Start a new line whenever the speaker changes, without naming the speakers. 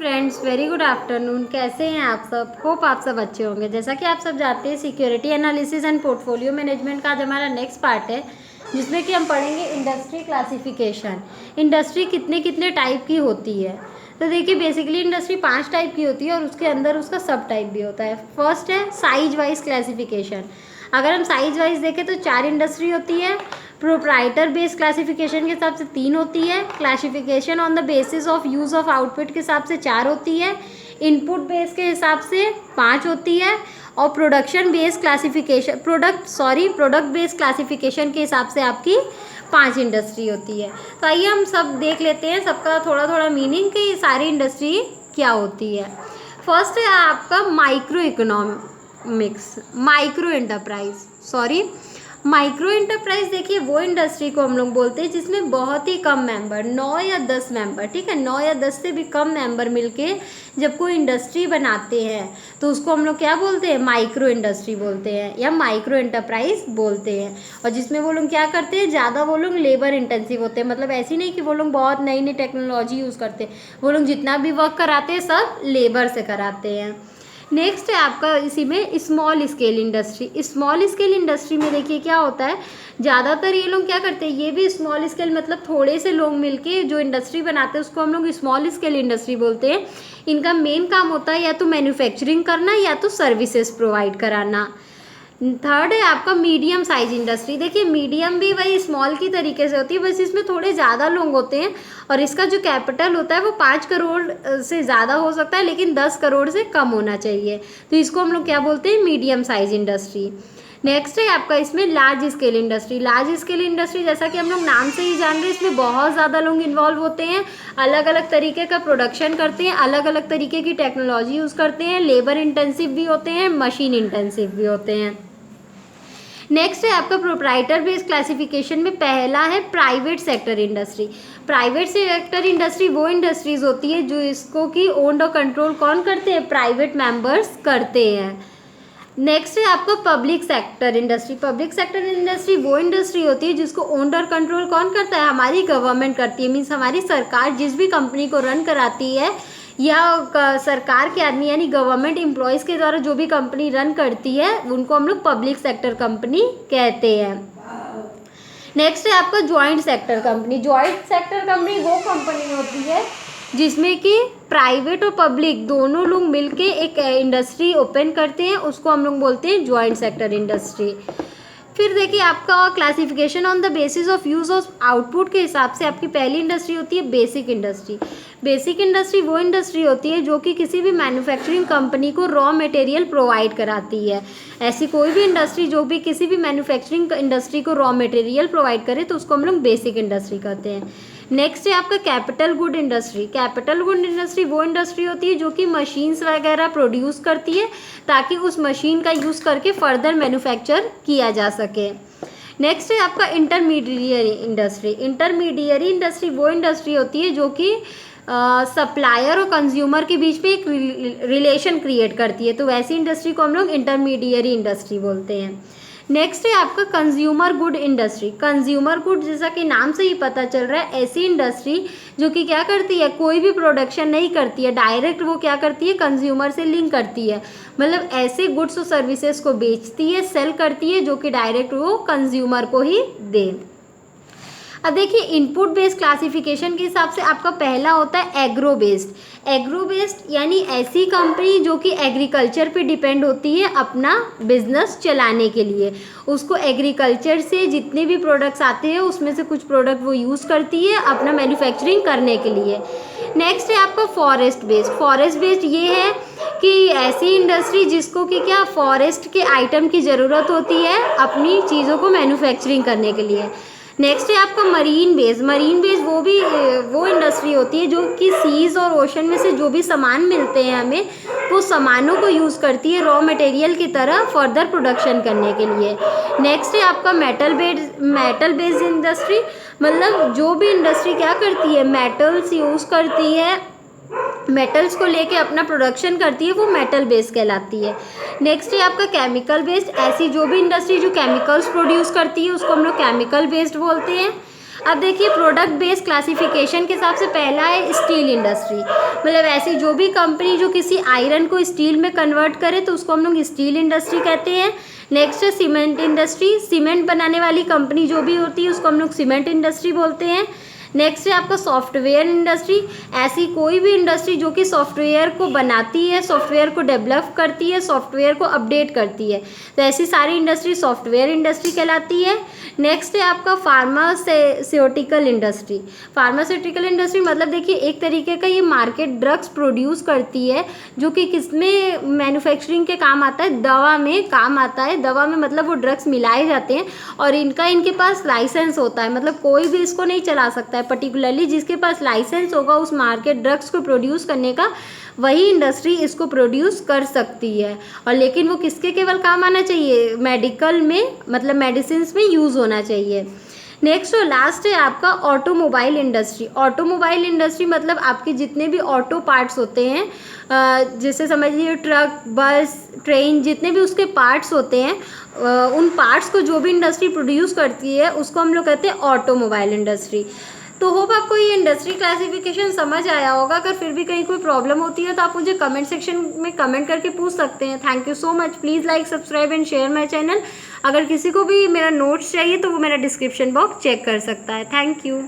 Friends, very good afternoon. कैसे हैं आप सब? होप आप सब अच्छे होंगे। जैसा कि आप सब जानते हैं, security analysis and portfolio management का आज हमारा नेक्स्ट पार्ट है, जिसमें कि हम पढ़ेंगे इंडस्ट्री क्लासिफिकेशन। इंडस्ट्री कितने कितने टाइप की होती है। तो देखिए, बेसिकली इंडस्ट्री 5 टाइप की होती है और उसके अंदर उसका सब टाइप भी होता है। फर्स्ट है साइज वाइज क्लासिफिकेशन। अगर हम साइज वाइज देखें तो 4 इंडस्ट्री होती है। प्रोप्राइटर बेस्ड क्लासिफिकेशन के हिसाब से 3 होती है। Classification on the basis of use of output के हिसाब से 4 होती है। इनपुट बेस के हिसाब से 5 होती है। और production based classification product based classification के हिसाब से आपकी 5 इंडस्ट्री होती है। तो आइए हम सब देख लेते हैं, सबका थोड़ा थोड़ा मीनिंग कि ये सारी इंडस्ट्री क्या होती है। फर्स्ट है आपका माइक्रो इकोनॉमिक्स, माइक्रो एंटरप्राइज। देखिए, वो इंडस्ट्री को हम लोग बोलते हैं जिसमें बहुत ही कम मेंबर, 9 या 10 मेंबर, ठीक है, 9 या 10 से भी कम मेंबर मिलके जब कोई इंडस्ट्री बनाते हैं तो उसको हम लोग क्या बोलते हैं? माइक्रो इंडस्ट्री बोलते हैं या माइक्रो एंटरप्राइज बोलते हैं। और जिसमें वो लोग क्या करते हैं, ज़्यादा वो लोग लेबर इंटेंसिव होते हैं। मतलब ऐसी नहीं कि वो लोग बहुत नई नई टेक्नोलॉजी यूज़ करते हैं, वो लोग जितना भी वर्क कराते हैं सब लेबर से कराते हैं। नेक्स्ट है आपका इसी में small scale industry. Small scale industry में देखिए क्या होता है, ज़्यादातर ये लोग क्या करते हैं, ये भी स्मॉल स्केल मतलब थोड़े से लोग मिलके जो इंडस्ट्री बनाते हैं उसको हम लोग स्मॉल स्केल इंडस्ट्री बोलते हैं। इनका मेन काम होता है या तो मैन्युफैक्चरिंग करना या तो सर्विसेज प्रोवाइड कराना। थर्ड है आपका मीडियम साइज इंडस्ट्री। देखिए, मीडियम भी वही स्मॉल की तरीके से होती है, बस इसमें थोड़े ज़्यादा लोग होते हैं और इसका जो कैपिटल होता है वो 5 करोड़ से ज़्यादा हो सकता है, लेकिन 10 करोड़ से कम होना चाहिए। तो इसको हम लोग क्या बोलते हैं? Medium size industry. नेक्स्ट है आपका इसमें large scale industry. Large scale industry जैसा कि हम लोग नाम से ही जान रहे हैं, इसमें बहुत ज़्यादा लोग इन्वॉल्व होते हैं, अलग अलग तरीके का प्रोडक्शन करते हैं, अलग अलग तरीके की टेक्नोलॉजी यूज़ करते हैं, लेबर इंटेंसिव भी होते हैं, मशीन इंटेंसिव भी होते हैं। नेक्स्ट है आपका प्रोप्राइटर बेस्ड क्लासिफिकेशन में पहला है private sector industry. Private sector industry वो इंडस्ट्रीज होती है जो इसको की ओन्ड और कंट्रोल कौन करते हैं? प्राइवेट मेंबर्स करते हैं। नेक्स्ट है आपका public sector industry. Public sector industry वो इंडस्ट्री होती है जिसको ओन्ड और कंट्रोल कौन करता है? हमारी गवर्नमेंट करती है। मीन्स हमारी सरकार जिस भी कंपनी को रन कराती है या सरकार के आदमी यानी गवर्नमेंट एम्प्लॉयज़ के द्वारा जो भी कंपनी रन करती है उनको हम लोग पब्लिक सेक्टर कंपनी कहते हैं। नेक्स्ट है आपका joint sector company. Joint sector company वो कंपनी होती है जिसमें कि प्राइवेट और पब्लिक दोनों लोग मिलके एक इंडस्ट्री ओपन करते हैं, उसको हम लोग बोलते हैं जॉइंट सेक्टर इंडस्ट्री। फिर देखिए आपका classification on the basis of use of output के हिसाब से आपकी पहली इंडस्ट्री होती है बेसिक इंडस्ट्री। बेसिक इंडस्ट्री वो इंडस्ट्री होती है जो कि किसी भी मैन्युफैक्चरिंग कंपनी को रॉ मटेरियल प्रोवाइड कराती है। ऐसी कोई भी इंडस्ट्री जो भी किसी भी मैन्युफैक्चरिंग इंडस्ट्री को रॉ मटेरियल प्रोवाइड करे तो उसको हम लोग बेसिक इंडस्ट्री कहते हैं। नेक्स्ट है आपका capital good industry. Capital good industry वो इंडस्ट्री होती है जो कि मशीन्स वगैरह प्रोड्यूस करती है ताकि उस मशीन का यूज़ करके फर्दर मैन्युफैक्चर किया जा सके। नेक्स्ट है आपका इंटरमीडिएरी इंडस्ट्री। इंटरमीडिएरी इंडस्ट्री वो इंडस्ट्री होती है जो कि सप्लायर और कंज्यूमर के बीच में एक रिलेशन क्रिएट करती है, तो वैसी इंडस्ट्री को हम लोग इंटरमीडिएरी इंडस्ट्री बोलते हैं। नेक्स्ट है आपका consumer good industry. Consumer good जैसा कि नाम से ही पता चल रहा है, ऐसी इंडस्ट्री जो कि क्या करती है, कोई भी प्रोडक्शन नहीं करती है, डायरेक्ट वो क्या करती है, कंज्यूमर से लिंक करती है। मतलब ऐसे गुड्स और सर्विसेज को बेचती है, सेल करती है जो कि डायरेक्ट वो कंज्यूमर को ही दे। अब देखिए, इनपुट बेस्ड क्लासिफिकेशन के हिसाब से आपका पहला होता है एग्रो बेस्ड। एग्रो बेस्ड यानी ऐसी कंपनी जो कि एग्रीकल्चर पे डिपेंड होती है अपना बिजनेस चलाने के लिए। उसको एग्रीकल्चर से जितने भी प्रोडक्ट्स आते हैं उसमें से कुछ प्रोडक्ट वो यूज़ करती है अपना मैन्युफैक्चरिंग करने के लिए। नेक्स्ट है आपका फॉरेस्ट बेस्ड। फॉरेस्ट बेस्ड ये है कि ऐसी इंडस्ट्री जिसको कि क्या फॉरेस्ट के आइटम की ज़रूरत होती है अपनी चीज़ों को मैन्युफैक्चरिंग करने के लिए। नेक्स्ट है आपका मरीन बेस। मरीन बेस वो इंडस्ट्री होती है जो कि सीज और ओशन में से जो भी सामान मिलते हैं हमें वो सामानों को यूज़ करती है रॉ मटेरियल की तरह फर्दर प्रोडक्शन करने के लिए। नेक्स्ट है आपका मेटल बेस्ड इंडस्ट्री। मतलब जो भी इंडस्ट्री क्या करती है, मेटल्स यूज़ करती है, मेटल्स को लेके अपना प्रोडक्शन करती है, वो मेटल बेस्ड कहलाती है। नेक्स्ट है आपका केमिकल बेस्ड। ऐसी जो भी इंडस्ट्री जो केमिकल्स प्रोड्यूस करती है उसको हम लोग केमिकल बेस्ड बोलते हैं। अब देखिए प्रोडक्ट बेस्ड क्लासिफिकेशन के हिसाब से पहला है स्टील इंडस्ट्री, मतलब ऐसी जो भी कंपनी जो किसी आयरन को स्टील में कन्वर्ट करे तो उसको हम लोग स्टील इंडस्ट्री कहते हैं। नेक्स्ट है सीमेंट इंडस्ट्री, सीमेंट बनाने वाली कंपनी जो भी होती है उसको हम लोग सीमेंट इंडस्ट्री बोलते हैं। नेक्स्ट है आपका सॉफ्टवेयर इंडस्ट्री, ऐसी कोई भी इंडस्ट्री जो कि सॉफ्टवेयर को बनाती है, सॉफ्टवेयर को डेवलप करती है, सॉफ्टवेयर को अपडेट करती है, तो ऐसी सारी इंडस्ट्री सॉफ्टवेयर इंडस्ट्री कहलाती है। नेक्स्ट है आपका फार्मास्यूटिकल इंडस्ट्री, फार्मास्यूटिकल इंडस्ट्री मतलब देखिए एक तरीके का ये मार्केट ड्रग्स प्रोड्यूस करती है जो कि किसमें मैन्युफैक्चरिंग के काम आता है, दवा में काम आता है। दवा में मतलब वो ड्रग्स मिलाए जाते हैं और इनके पास लाइसेंस होता है, मतलब कोई भी इसको नहीं चला सकता है, पर्टिकुलरली जिसके पास लाइसेंस होगा उस मार्केट ड्रग्स को प्रोड्यूस करने का वही इंडस्ट्री इसको प्रोड्यूस कर सकती है। और लेकिन वो किसके केवल काम आना चाहिए, मेडिकल में, मतलब मेडिसिन में यूज़ होना चाहिए। नेक्स्ट और लास्ट है आपका ऑटोमोबाइल इंडस्ट्री। ऑटोमोबाइल इंडस्ट्री मतलब आपके जितने भी ऑटो पार्ट्स होते हैं, जैसे समझिए ट्रक, बस, ट्रेन, जितने भी उसके पार्ट्स होते हैं, उन पार्ट्स को जो भी इंडस्ट्री प्रोड्यूस करती है उसको हम लोग कहते हैं ऑटोमोबाइल इंडस्ट्री। तो होप आपको ये इंडस्ट्री क्लासिफिकेशन समझ आया होगा। अगर फिर भी कहीं कोई प्रॉब्लम होती है तो आप मुझे कमेंट सेक्शन में कमेंट करके पूछ सकते हैं। Thank you so much. Please like, subscribe and share my channel. अगर किसी को भी मेरा नोट्स चाहिए तो वो मेरा डिस्क्रिप्शन बॉक्स चेक कर सकता है। Thank you.